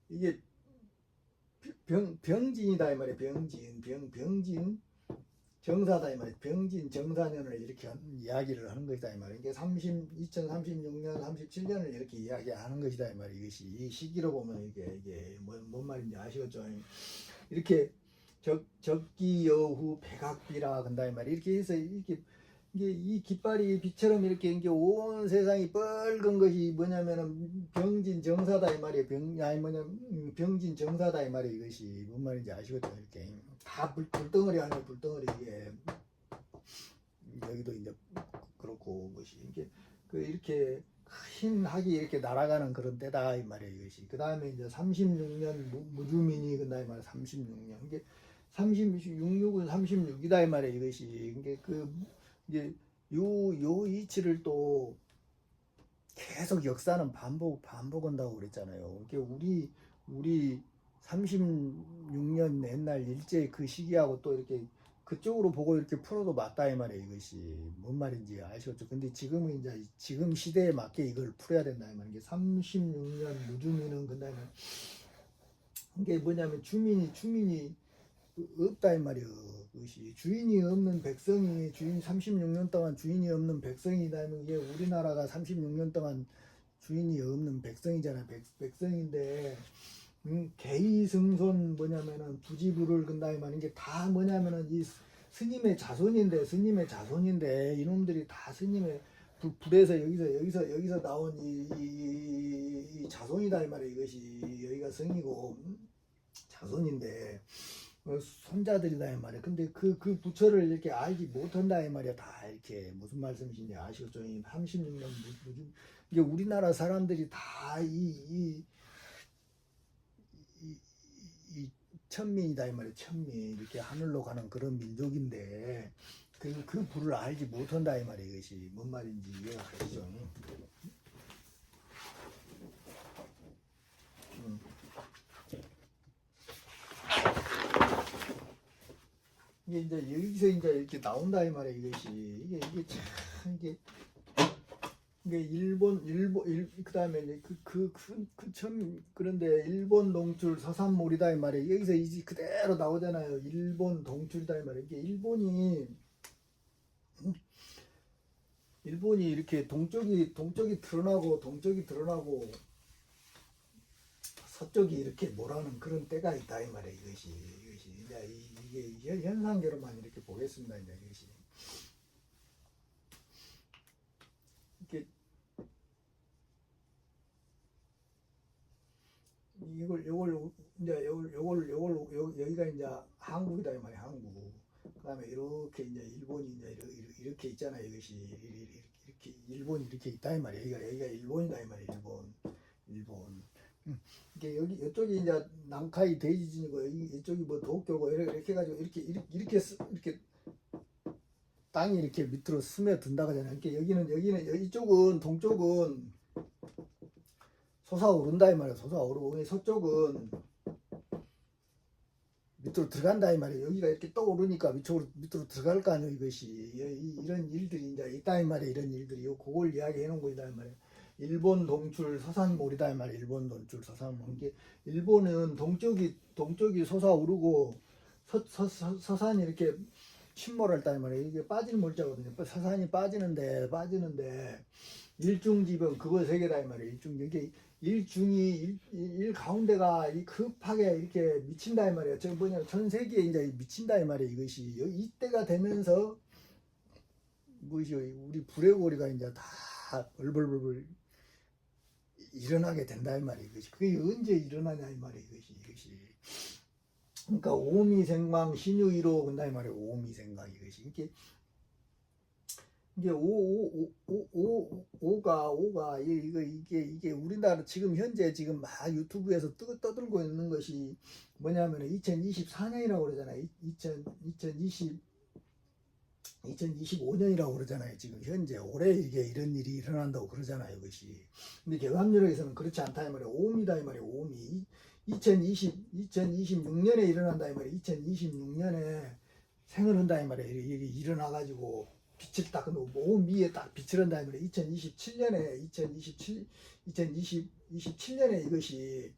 이게 병진이다 이 말이에요. 병진 정사다 이 말이에요. 병진 정사년을 이렇게 이야기를 하는 것이다 이 말이에요. 이게 2036년 37년을 이렇게 이야기하는 것이다 이 말이에요. 이것이 이 시기로 보면 이게 뭔 말인지 아시겠죠? 이렇게 적기여후 백악비라 한다 이 말이에요. 이렇게 해서 이게 이 깃발이 빛처럼 이렇게 온 세상이 뻘건 것이 뭐냐면은 병진 정사다 이 말이에요. 병진 정사다 이 말이에요. 이것이 뭔 말인지 아시겠죠? 이렇게 다 불덩어리 아니에요. 불덩어리 이게 여기도 이제 그렇고 것이 이렇게 흰 학이 이렇게 날아가는 그런 때다 이 말이에요. 이것이 그 다음에 이제 36년 무주민이 그다 이 말이에요. 36년 이게 36은 36이다 이 말이에요. 이것이 이게 요 이치를 또 계속 역사는 반복한다고 그랬잖아요. 이게 우리 36년 옛날 일제 그 시기하고 또 이렇게 그쪽으로 보고 이렇게 풀어도 맞다 이 말이에요. 이것이 뭔 말인지 아시겠죠? 근데 지금은 이제 지금 시대에 맞게 이걸 풀어야 된다 이 말이에요. 이게 36년 무주민은 그다음에 이게 뭐냐면 주민이 없다 이 말이에요. 그것이 주인이 없는 백성이 주인 36년 동안 주인이 없는 백성이다. 이게 우리나라가 36년 동안 주인이 없는 백성이잖아요. 백성인데 개이승손 뭐냐면은 부지불을 근다 이 말인 게 다 뭐냐면은 이 스님의 자손인데 이놈들이 다 스님의 불에서 여기서 나온 이 자손이다 이 말이에요. 이것이 여기가 성이고 자손인데 손자들이다 이 말이야. 근데 그 부처를 이렇게 알지 못한다 이 말이야. 다 이렇게 무슨 말씀이신지 아시겠죠? 36년 이게 우리나라 사람들이 다 이 천민이다 이 말이야. 천민 이렇게 하늘로 가는 그런 민족인데 그 불을 알지 못한다 이 말이야. 이것이 뭔 말인지 이해가 가시죠? 이게 이제 여기서 이제 이렇게 나온다 이 말이야. 이것이 이게 참 이게 일본 그다음에 이제 참 그런데 일본 동출 서산몰이다 이 말이에요. 여기서 이제 그대로 나오잖아요. 일본 동출이다 이 말이에요. 이게 일본이 이렇게 동쪽이 드러나고 서쪽이 이렇게 뭐라는 그런 때가 있다 이 말이에요. 이것이 이게 현상대로만 이렇게 보겠습니다. 이제 이것이 이렇게 요걸 이제 여기가 이제 한국이다 이 말이야. 한국. 그다음에 이렇게 이제 일본이 이제 이렇게 있잖아요. 이것이 이렇게 일본이 이렇게 있다 이 말이야. 여기가 일본이다 이 말이야. 일본. 이게 여기 이쪽이 이제 남카이 대지진이고 이쪽이 뭐 도쿄고 이렇게 해가지고 이렇게 땅이 이렇게 밑으로 스며든다고 하잖아요. 이렇게 여기는 이쪽은 동쪽은 솟아오른다 이 말이야. 솟아오르고 서쪽은 밑으로 들어간다 이 말이에요. 여기가 이렇게 떠오르니까 밑으로 들어갈 거 아니에요. 이것이 이런 일들이 이제 있다 이 말이에요. 이런 일들이 그걸 이야기해 놓은 거다 이 말이에요. 일본 동출 서산몰이다 이 말이에요. 일본 동출 서산몰. 이게 일본은 동쪽이 솟아오르고 서산이 이렇게 침몰할 다 이 말이에요. 이게 빠지는 몰자거든요. 서산이 빠지는데 일중지병 그거 세 개다 이 말이에요. 이게 일 가운데가 급하게 이렇게 미친다 이 말이에요. 저 뭐냐 전 세계에 이제 미친다 이 말이에요. 이것이 이때가 되면서 무엇이 우리 불의 고리가 이제 다 벌벌벌 일어나게 된다 이 말이에요. 이것이 그게 언제 일어나냐 이 말이에요. 이것이 그러니까 오미생망 신유이로 온다 이 말이에요. 오미생망 이것이 이게 오가 이게 우리나라 지금 현재 지금 막 유튜브에서 떠들고 있는 것이 뭐냐면 2024년이라고 그러잖아요. 2025년이라고 그러잖아요. 지금 현재 올해 이게 이런 일이 일어난다고 그러잖아요. 이것이. 근데 개감률에서는 그렇지 않다 이 말이에요. 오미다 이 말이에요. 오미. 2026년에 일어난다 이 말이에요. 2026년에 생을 한다 이 말이에요. 이게 일어나가지고 빛을 딱 오미에 딱 빛을 한다 이 말이에요. 2027년에 이것이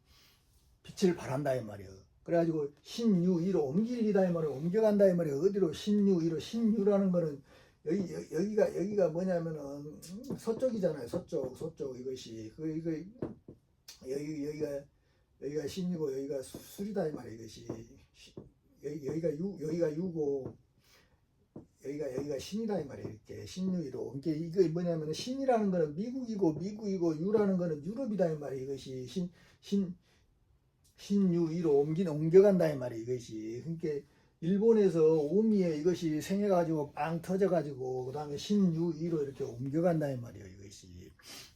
빛을 발한다 이 말이에요. 그래가지고 신유이로 옮길리다 이 말이에요. 옮겨간다 이 말이에요. 어디로 신유라는 거는 여기가 뭐냐면은 서쪽이잖아요. 서쪽 이것이 여기가 신이고 여기가 술이다 이 말이에요. 이것이 여기가 유고 여기가 신이다 이 말이에요. 이렇게 신유이로 이게 뭐냐면 신이라는 거는 미국이고 유라는 거는 유럽이다 이 말이에요. 이것이 신유이로 옮겨간다 이 말이에요. 이것이 그러니까 일본에서 오미에 이것이 생겨가지고 빵 터져가지고 그 다음에 신유이로 이렇게 옮겨간다 이 말이에요. 이것이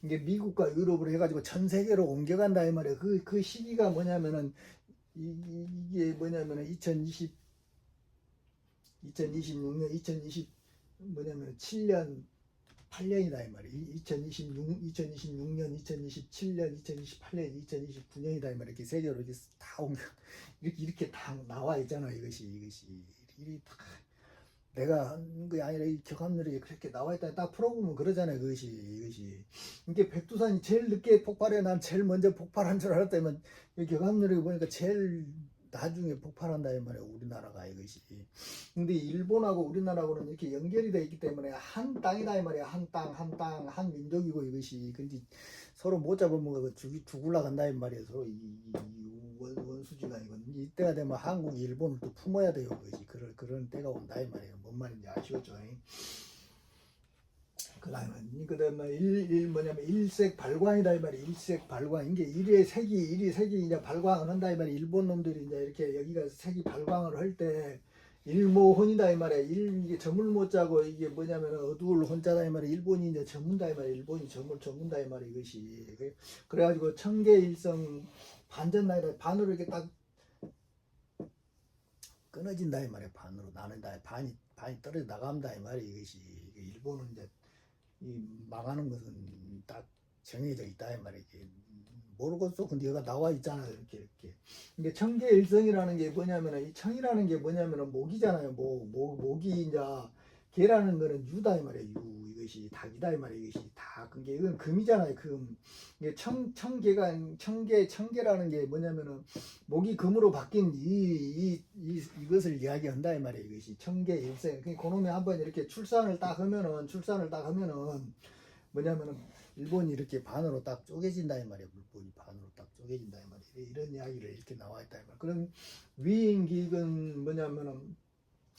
이게 미국과 유럽으로 해가지고 전 세계로 옮겨간다 이 말이에요. 그 시기가 뭐냐면은 이게 뭐냐면은 2026년 7년 8년이다 이 말이에요. 2026년 2027년 2028년 2029년이다 이 말이에요. 이렇게 세계로 이렇게 다 이렇게 다 나와 있잖아. 이것이 다 내가 한 게 아니라 이 격암열이 그렇게 나와 있다 딱 풀어보면 그러잖아요. 이것이 이게 백두산이 제일 늦게 폭발해. 난 제일 먼저 폭발한 줄 알았다면 이 격암열이 보니까 제일 나중에 폭발한다 이 말이야. 우리나라가 이것이. 근데 일본하고 우리나라하고는 이렇게 연결이 돼 있기 때문에 한 땅이다 이 말이야. 한 땅, 한 민족이고 이것이. 근데 서로 못 잡으면 죽을라 간다 이 말이야. 서로 원수지가 이건 이때가 되면 한국, 일본을 또 품어야 돼요. 그것이 그런 때가 온다 이 말이에요. 뭔 말인지 아시겠죠? 그다음에 일 뭐냐면 일색 발광이다 이 말이에요. 일색 발광 이게 일이 색이 이제 발광을 한다 이 말이에요. 일본 놈들이 이제 이렇게 여기가 색이 발광을 할 때 일모혼이다 이 말이에요. 이게 점을 못 짜고 이게 뭐냐면 어두울 혼자다 이 말이에요. 일본이 이제 점문다 이 말이에요. 일본이 점을 점문다 이 말이에요. 이것이 그래가지고 청계일성 반전나이다 반으로 이렇게 딱 끊어진다 이 말이에요. 반으로 나눈다. 반이 떨어져 나간다 이 말이에요. 이것이 일본은 이제 이 망하는 것은 딱 정해져 있다 이 말이에요. 모르겠어. 근데 여기가 나와 있잖아요. 이렇게. 이게 청계일성이라는 게 뭐냐면은 이 청이라는 게 뭐냐면은 목이잖아요. 목이 이제 개라는 거는 유다 이 말이에요. 유 이것이 닭이다 이 말이에요. 이것이 닭. 그게 이건 금이잖아요. 금. 이게 청계라는 게 뭐냐면은 목이 금으로 바뀐 이것을 이야기한다 이 말이에요. 이것이 청계일성. 그놈이 한번 이렇게 출산을 딱 하면은 뭐냐면은 일본이 이렇게 반으로 딱 쪼개진다 이 말이에요. 물본이 반으로 딱 쪼개진다 이 말이에요. 이런 이야기를 이렇게 나와 있다 이 말이에요. 그럼 위인기근 뭐냐면은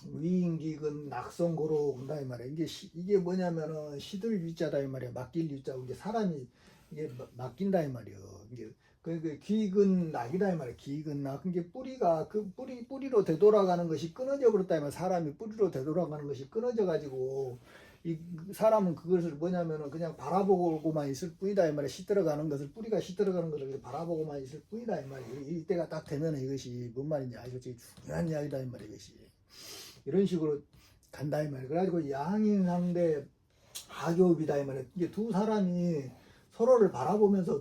위인기근 낙성고로 온다 이 말이에요. 이게 뭐냐면은 시들 유자다 이 말이에요. 맡길 유자고 이게 사람이 이게 맡긴다 이 말이에요. 이게 그 기근 낙이다 이 말이에요. 기근 낙. 이게 뿌리가 그 뿌리로 되돌아가는 것이 끊어져 버렸다 이 말이에요. 사람이 뿌리로 되돌아가는 것이 끊어져 가지고 이 사람은 그것을 뭐냐면은 그냥 바라보고만 있을 뿐이다 이 말이에요. 시들어가는 것을 뿌리가 시들어가는 것을 바라보고만 있을 뿐이다 이 말이에요. 이때가 딱 되면은 이것이 뭔 말인지 아시겠죠? 중요한 이야기다 이 말이에요. 이것이 이런 식으로 간다 이 말이에요. 그래가지고 양인 상대 하교업이다 이 말이에요. 이게 두 사람이 서로를 바라보면서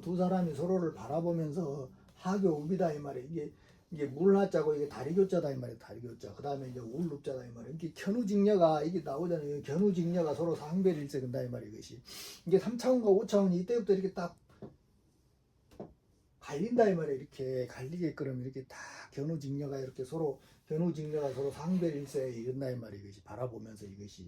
하교업이다 이 말이에요. 이게 물하자고 이게 다리교자다 이 말이에요. 다리교자. 그 다음에 이제 울룹자다 이 말이에요. 이게 견우직녀가 이게 나오잖아요. 견우직녀가 서로 상배일세 근다 이 말이에요. 이것이 이게 3차원과 5차원이 이때부터 이렇게 딱 갈린다 이 말이에요. 이렇게 갈리게끔 이렇게 다 견우직녀가 서로 상배일세 이런다 이 말이에요. 이것이 바라보면서 이것이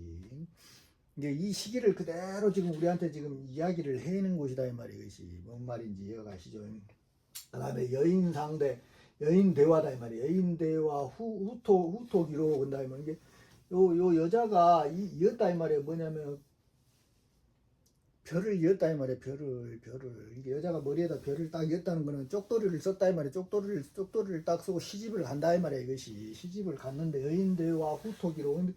이제 이 시기를 그대로 지금 우리한테 지금 이야기를 해내는 곳이다 이 말이에요. 이것이 뭔 말인지 이해가시죠? 그 다음에 여인대화다 이 말이에요. 여인대화 후토기로 온다 이 말이에요. 요 여자가 이었다 이 말이에요. 뭐냐면 별을 이었다 이 말이에요. 별을 이게 여자가 머리에다 별을 딱 이었다는 거는 쪽도리를 썼다 이 말이에요. 쪽도리를 딱 쓰고 시집을 간다 이 말이에요. 이것이 시집을 갔는데 여인대화 후토기로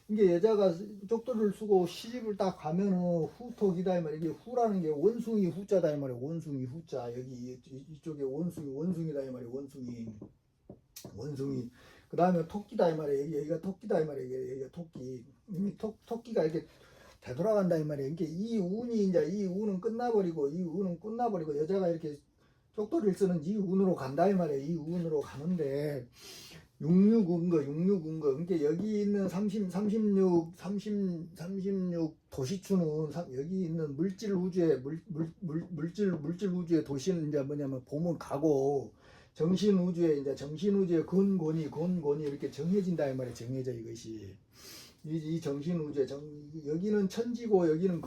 이게 여자가 쪽도리를 쓰고 시집을 딱 가면은 후토기다 이 말이에요. 이게 후라는 게 원숭이 후자다 이 말이에요. 원숭이 후자 여기 이쪽에 원숭이다 이 말이에요. 원숭이 그 다음에 토끼다 이 말이에요. 여기가 토끼다 이 말이에요. 여기가 토끼 토끼가 이렇게 되돌아간다 이 말이에요. 이게 이 운은 끝나버리고 여자가 이렇게 쪽도리를 쓰는 이 운으로 간다 이 말이에요. 이 운으로 가는데 66 그러니까 여기 있는 36 도시추는 여기 있는 물질 우주의 도시는 이제 뭐냐면 보면 가고 정신 우주의 근본이 이렇게 정해진다 이 말이에요. 정해져 이것이 이 정신 우주의 여기는 천지고 여기는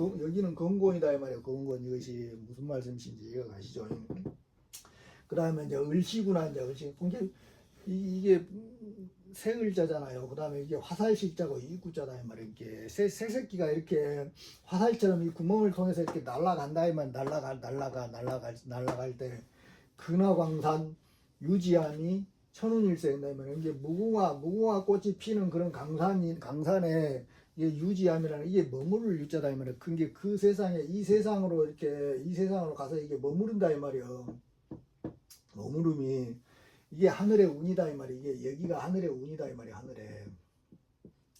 근본이다 이 말이에요. 근본 이것이 무슨 말씀이신지 이해가 가시죠? 그 다음에 이제 을시구나 이제 이게 새 을자잖아요. 그 다음에 이게 화살식자고 이구자다 이 말이에요. 이렇게 새 새끼가 이렇게 화살처럼 이 구멍을 통해서 이렇게 날아간다 이 말. 날아갈 때 근화광산 유지함이 천운일세인다 이 말이에요. 이게 무궁화 꽃이 피는 그런 강산에 이게 유지함이라는 이게 머무를 유자다 이 말이에요. 그게 그 세상에 이 세상으로 가서 이게 머무른다 이 말이에요. 머무름이 이게 하늘의 운이다 이 말이에요. 이게 여기가 하늘의 운이다 이 말이에요. 하늘에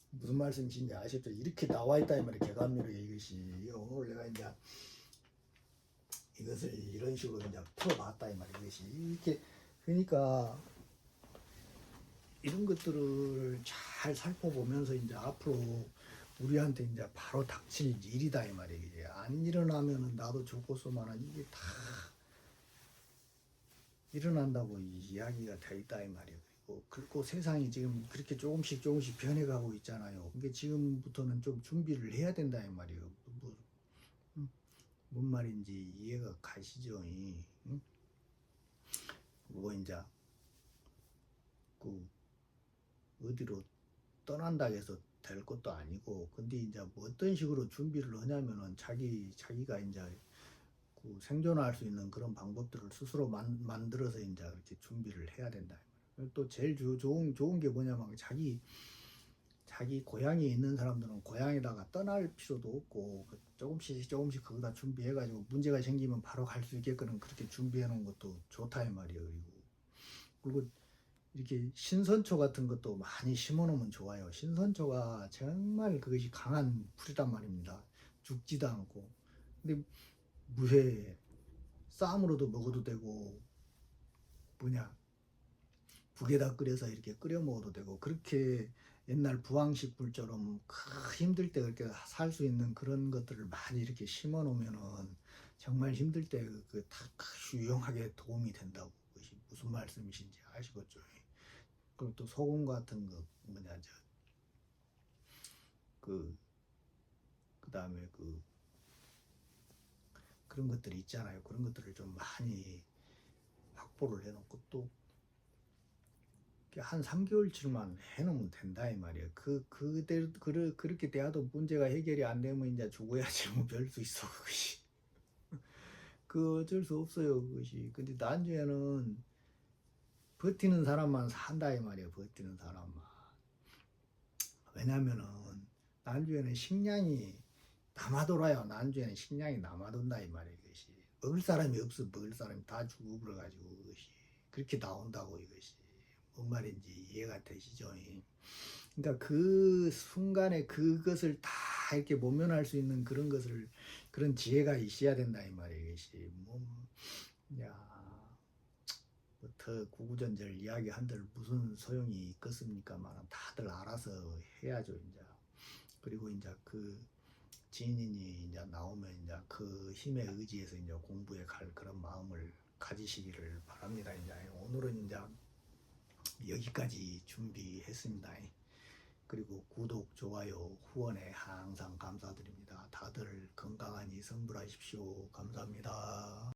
무슨 말씀이신지 아시죠? 이렇게 나와 있다 이 말이에요. 개감미로 이것이 오늘 내가 이제 이것을 이런 식으로 이제 풀어봤다 이 말이에요. 이것이 이렇게 그러니까 이런 것들을 잘 살펴보면서 이제 앞으로 우리한테 이제 바로 닥칠 일이다 이 말이에요. 이제 안 일어나면은 나도 죽겠소만은 이게 다 일어난다고 이야기가 돼 있다 이 말이에요. 그리고 세상이 지금 그렇게 조금씩 조금씩 변해가고 있잖아요. 그게 지금부터는 좀 준비를 해야 된다 이 말이에요. 음, 뭔 말인지 이해가 가시죠? 응? 뭐 이제 그 어디로 떠난다 해서 될 것도 아니고, 근데 이제 뭐 어떤 식으로 준비를 하냐면은 자기가 이제 그 생존할 수 있는 그런 방법들을 스스로 만들어서 이제 이렇게 준비를 해야 된다. 또 제일 좋은 게 뭐냐면 자기 고향에 있는 사람들은 고향에다가 떠날 필요도 없고 조금씩 조금씩 거기다 준비해가지고 문제가 생기면 바로 갈 수 있게끔 그렇게 준비해 놓은 것도 좋다 이 말이에요. 그리고 이렇게 신선초 같은 것도 많이 심어 놓으면 좋아요. 신선초가 정말 그것이 강한 풀이란 말입니다. 죽지도 않고. 근데 무쇠 쌈으로도 먹어도 되고 뭐냐 국에다 끓여서 이렇게 끓여 먹어도 되고, 그렇게 옛날 부황식물처럼 힘들 때 그렇게 살 수 있는 그런 것들을 많이 이렇게 심어 놓으면은 정말 힘들 때 다 유용하게 도움이 된다고. 그것이 무슨 말씀이신지 아시겠죠? 그리고 또 소금 같은 거 뭐냐 그 그다음에 그런 것들이 있잖아요. 그런 것들을 좀 많이 확보를 해놓고 또 한 3개월치만 해놓으면 된다 이 말이에요. 그렇게 돼도 문제가 해결이 안 되면 이제 죽어야지 뭐 별 수 있어 그것이. 그 어쩔 수 없어요 그것이. 근데 난주에는 버티는 사람만 산다 이 말이에요. 버티는 사람만. 왜냐면은 난주에는 식량이 남아돌아요. 난주에는 식량이 남아돈다 이 말이에요. 이것이 먹을 사람이 없어. 먹을 사람이 다 죽어버려 가지고 이것이 그렇게 나온다고. 이것이 뭔 말인지 이해가 되시죠? 그러니까 그 순간에 그것을 다 이렇게 모면할 수 있는 그런 것을, 그런 지혜가 있어야 된다 이 말이에요. 이것이 야, 더 구구절절 이야기한들 무슨 소용이 있겠습니까만 다들 알아서 해야죠 이제. 그리고 이제 그 지인이 이제 나오면 이제 그 힘에 의지해서 이제 공부에 갈 그런 마음을 가지시기를 바랍니다. 이제 오늘은 이제 여기까지 준비했습니다. 그리고 구독, 좋아요, 후원에 항상 감사드립니다. 다들 건강하니 성불하십시오. 감사합니다.